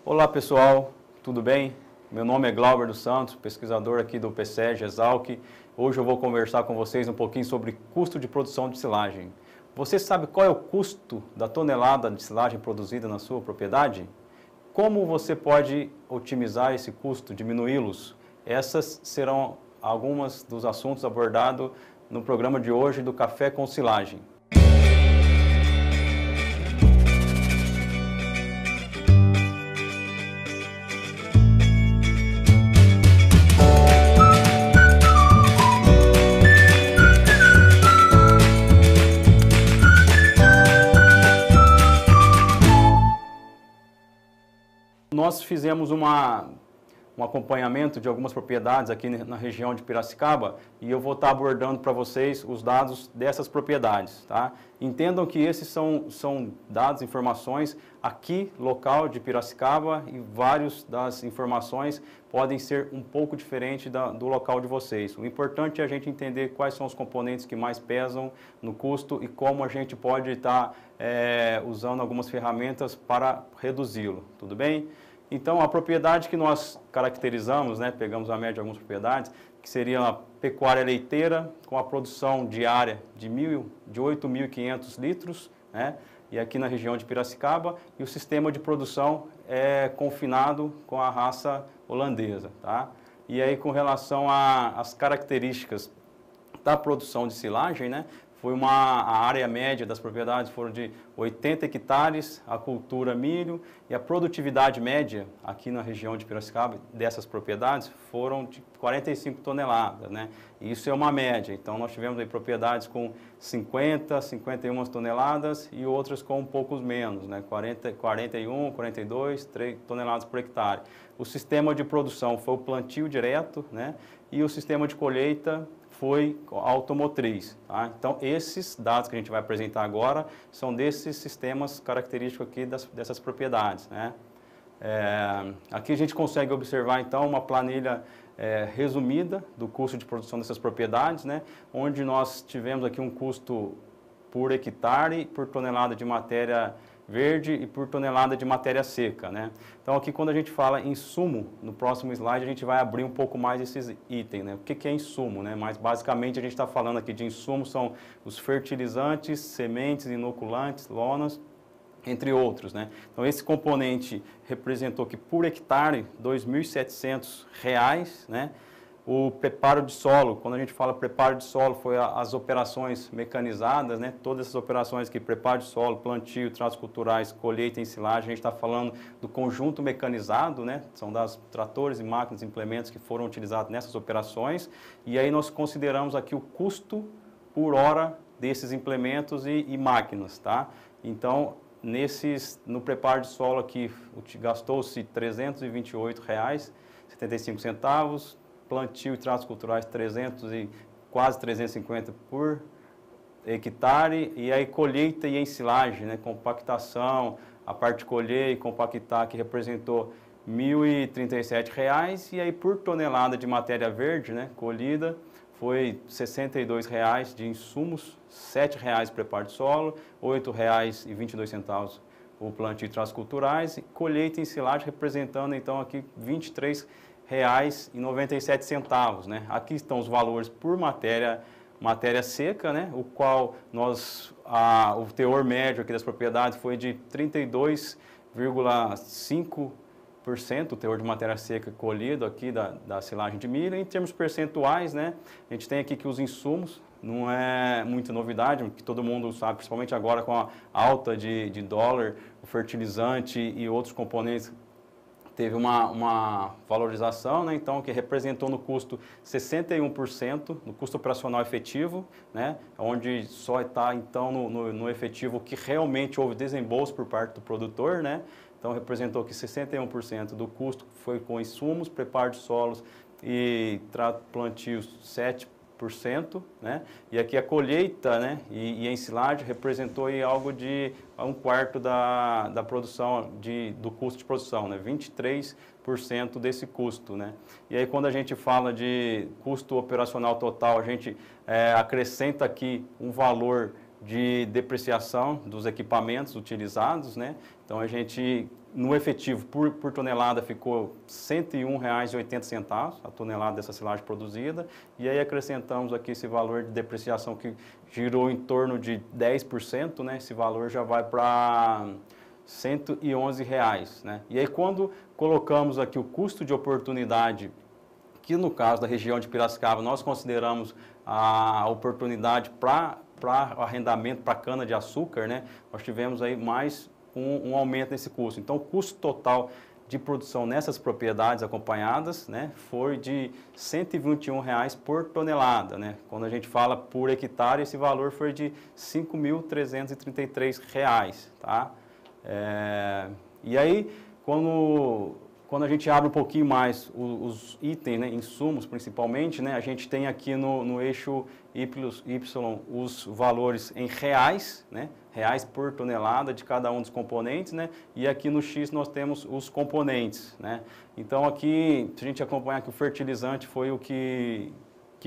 Olá pessoal, tudo bem? Meu nome é Glauber dos Santos, pesquisador aqui do PSEG, Exalc. Hoje eu vou conversar com vocês um pouquinho sobre custo de produção de silagem. Você sabe qual é o custo da tonelada de silagem produzida na sua propriedade? Como você pode otimizar esse custo, diminuí-los? Essas serão alguns dos assuntos abordados no programa de hoje do Café com Silagem. Nós fizemos um acompanhamento de algumas propriedades aqui na região de Piracicaba e eu vou estar abordando para vocês os dados dessas propriedades, tá? Entendam que esses são dados, informações aqui, local de Piracicaba, e várias das informações podem ser um pouco diferentes do local de vocês. O importante é a gente entender quais são os componentes que mais pesam no custo e como a gente pode estar usando algumas ferramentas para reduzi-lo, tudo bem? Então, a propriedade que nós caracterizamos, pegamos a média de algumas propriedades, que seria uma pecuária leiteira com a produção diária de 8.500 litros, e aqui na região de Piracicaba, e o sistema de produção é confinado com a raça holandesa, tá? E aí, com relação às características da produção de silagem, a área média das propriedades foram de 80 hectares, a cultura milho, e a produtividade média aqui na região de Piracicaba dessas propriedades foram de 45 toneladas, E isso é uma média, então nós tivemos aí propriedades com 50, 51 toneladas e outras com um poucos menos, 41, 42, 3 toneladas por hectare. O sistema de produção foi o plantio direto, e o sistema de colheita foi automotriz, tá? Então, esses dados que a gente vai apresentar agora são desses sistemas característicos aqui dessas propriedades, Aqui a gente consegue observar, então, uma planilha resumida do custo de produção dessas propriedades, onde nós tivemos aqui um custo por hectare, por tonelada de matéria verde e por tonelada de matéria seca, Então, aqui quando a gente fala insumo, no próximo slide a gente vai abrir um pouco mais esses itens, O que é insumo, Mas basicamente a gente está falando aqui de insumo, são os fertilizantes, sementes, inoculantes, lonas, entre outros, Então, esse componente representou que por hectare R$ 2.700, O preparo de solo, quando a gente fala preparo de solo, foi as operações mecanizadas, Todas essas operações que preparo de solo, plantio, tratos culturais, colheita e ensilagem, a gente está falando do conjunto mecanizado, São das tratores e máquinas e implementos que foram utilizados nessas operações. E aí nós consideramos aqui o custo por hora desses implementos e máquinas, tá? Então, no preparo de solo aqui, gastou-se R$ 328,75, plantio e tratos culturais quase 350 por hectare, e aí colheita e ensilagem, compactação, a parte de colher e compactar que representou R$ 1.037, e aí por tonelada de matéria verde, colhida, foi R$ 62,00 de insumos, R$ 7,00 preparo de solo, R$ 8,22 o plantio e tratos culturais, e colheita e ensilagem representando então aqui R$ 23,97, Aqui estão os valores por matéria seca, o qual o teor médio aqui das propriedades foi de 32,5%, o teor de matéria seca colhido aqui da silagem de milho. Em termos percentuais, a gente tem aqui que os insumos, não é muita novidade, que todo mundo sabe, principalmente agora com a alta de dólar, o fertilizante e outros componentes teve uma valorização, então, que representou no custo 61%, no custo operacional efetivo, onde só está, então, no efetivo que realmente houve desembolso por parte do produtor, Então, representou que 61% do custo foi com insumos, preparo de solos e plantios 7%, E aqui a colheita, e a ensilagem representou aí algo de 1/4 da produção, do custo de produção, 23% desse custo, E aí quando a gente fala de custo operacional total, a gente acrescenta aqui um valor de depreciação dos equipamentos utilizados, Então a gente no efetivo, por tonelada, ficou R$ 101,80 a tonelada dessa silagem produzida. E aí acrescentamos aqui esse valor de depreciação que girou em torno de 10%, né? Esse valor já vai para R$ 111, né? E aí quando colocamos aqui o custo de oportunidade, que no caso da região de Piracicaba, nós consideramos a oportunidade para arrendamento para cana-de-açúcar, né? Nós tivemos aí mais um aumento nesse custo. Então, o custo total de produção nessas propriedades acompanhadas, né, foi de R$ 121 por tonelada, né? Quando a gente fala por hectare, esse valor foi de R$ 5.333, tá? E aí, quando a gente abre um pouquinho mais os itens, né, insumos principalmente, né, a gente tem aqui no eixo Y os valores em reais, né, reais por tonelada de cada um dos componentes, né, e aqui no X nós temos os componentes, né. Então aqui, se a gente acompanhar que o fertilizante foi o que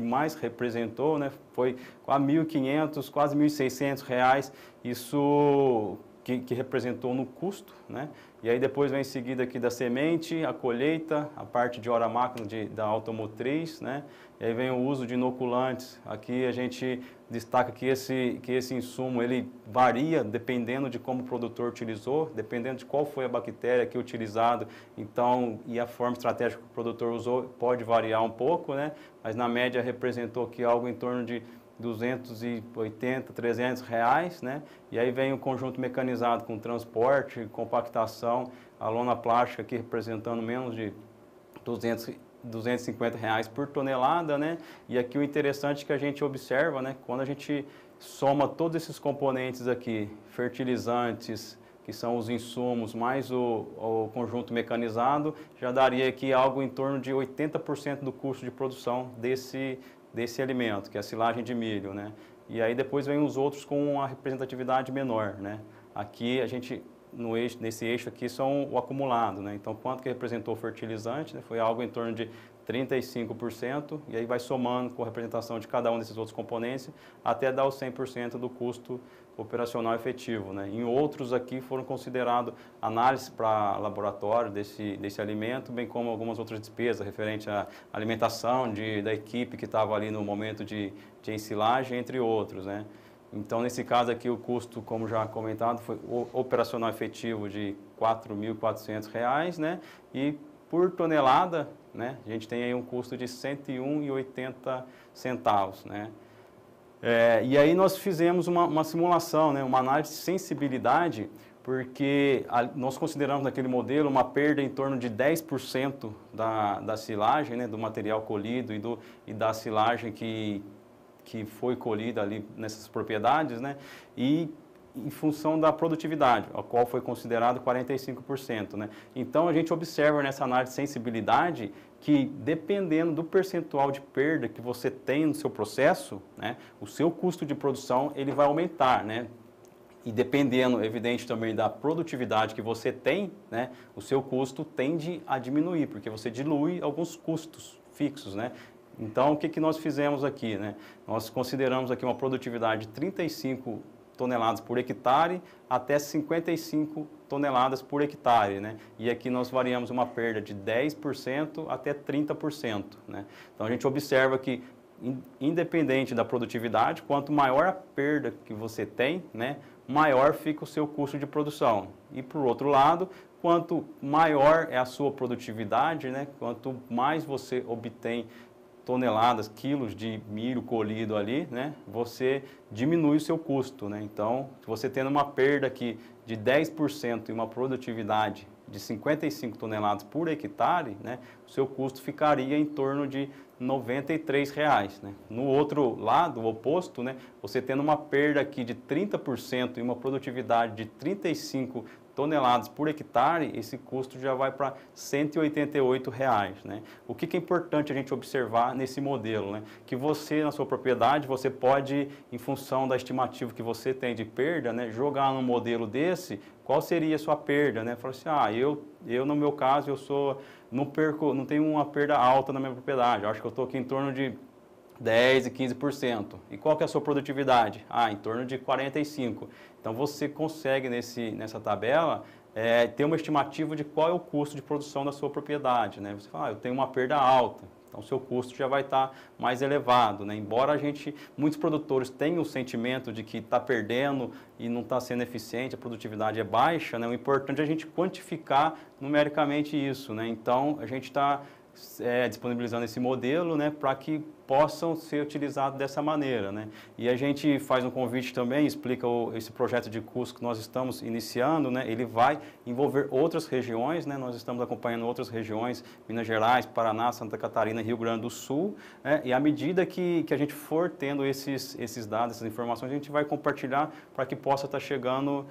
mais representou, né, foi a R$ 1.500, quase R$ 1.600, isso que representou no custo, né? E aí depois vem em seguida aqui da semente, a colheita, a parte de hora máquina da automotriz, né? E aí vem o uso de inoculantes. Aqui a gente destaca que esse insumo ele varia dependendo de como o produtor utilizou, dependendo de qual foi a bactéria que é utilizado, então, e a forma estratégica que o produtor usou pode variar um pouco, né? Mas na média representou aqui algo em torno de R$280, R$300, né? E aí vem o conjunto mecanizado com transporte, compactação, a lona plástica aqui representando menos de R$250 por tonelada, né? E aqui o interessante que a gente observa, né? Quando a gente soma todos esses componentes aqui, fertilizantes, que são os insumos, mais o conjunto mecanizado, já daria aqui algo em torno de 80% do custo de produção desse alimento, que é a silagem de milho, né? E aí depois vem os outros com uma representatividade menor, né? Aqui a gente, nesse eixo aqui, são o acumulado, né? Então, quanto que representou o fertilizante, né? Foi algo em torno de 35%, e aí vai somando com a representação de cada um desses outros componentes, até dar os 100% do custo operacional efetivo, né? Em outros aqui foram considerados análise para laboratório desse alimento, bem como algumas outras despesas referente à alimentação da equipe que estava ali no momento de ensilagem, entre outros, né? Então, nesse caso aqui, o custo, como já comentado, foi operacional efetivo de R$ 4.400, né? E por tonelada, né, a gente tem aí um custo de R$ 101,80, né? E aí nós fizemos uma simulação, né, uma análise de sensibilidade, porque nós consideramos naquele modelo uma perda em torno de 10% da silagem, né, do material colhido e da silagem que foi colhida ali nessas propriedades, né, e em função da produtividade, a qual foi considerado 45%, né. Então a gente observa nessa análise de sensibilidade que dependendo do percentual de perda que você tem no seu processo, né, o seu custo de produção ele vai aumentar, né? E dependendo, evidente, também da produtividade que você tem, né, o seu custo tende a diminuir, porque você dilui alguns custos fixos, né? Então, o que nós fizemos aqui, né? Nós consideramos aqui uma produtividade de 35 toneladas por hectare até 55 toneladas por hectare, né? E aqui nós variamos uma perda de 10% até 30%, né? Então a gente observa que, independente da produtividade, quanto maior a perda que você tem, né, maior fica o seu custo de produção. E por outro lado, quanto maior é a sua produtividade, né, quanto mais você obtém toneladas, quilos de milho colhido ali, né, você diminui o seu custo, né? Então, se você tendo uma perda aqui de 10% e uma produtividade de 55 toneladas por hectare, né, o seu custo ficaria em torno de R$ 93, né? No outro lado, o oposto, né, você tendo uma perda aqui de 30% e uma produtividade de 35 toneladas por hectare, esse custo já vai para R$ 188, né? O que é importante a gente observar nesse modelo, né? Que você, na sua propriedade, você pode, em função da estimativa que você tem de perda, né, jogar num modelo desse, qual seria a sua perda, né? Falar assim, eu no meu caso, não tenho uma perda alta na minha propriedade, eu acho que eu estou aqui em torno de 10% e 15%. E qual que é a sua produtividade? Em torno de 45%. Então, você consegue, nessa tabela, ter uma estimativa de qual é o custo de produção da sua propriedade, né? Você fala, eu tenho uma perda alta, então o seu custo já vai estar mais elevado, né? Embora muitos produtores tenham o sentimento de que está perdendo e não está sendo eficiente, a produtividade é baixa, né? O importante é a gente quantificar numericamente isso, né? Então, a gente está disponibilizando esse modelo, né, para que possam ser utilizados dessa maneira, né? E a gente faz um convite também, explica esse projeto de custo que nós estamos iniciando, né? Ele vai envolver outras regiões, né? Nós estamos acompanhando outras regiões, Minas Gerais, Paraná, Santa Catarina, Rio Grande do Sul, né? E à medida que a gente for tendo esses dados, essas informações, a gente vai compartilhar para que possa estar chegando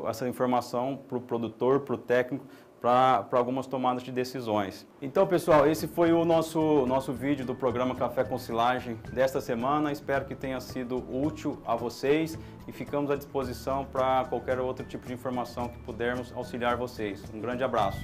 essa informação para o produtor, para o técnico, para algumas tomadas de decisões. Então, pessoal, esse foi o nosso vídeo do programa Café com Silagem desta semana. Espero que tenha sido útil a vocês e ficamos à disposição para qualquer outro tipo de informação que pudermos auxiliar vocês. Um grande abraço.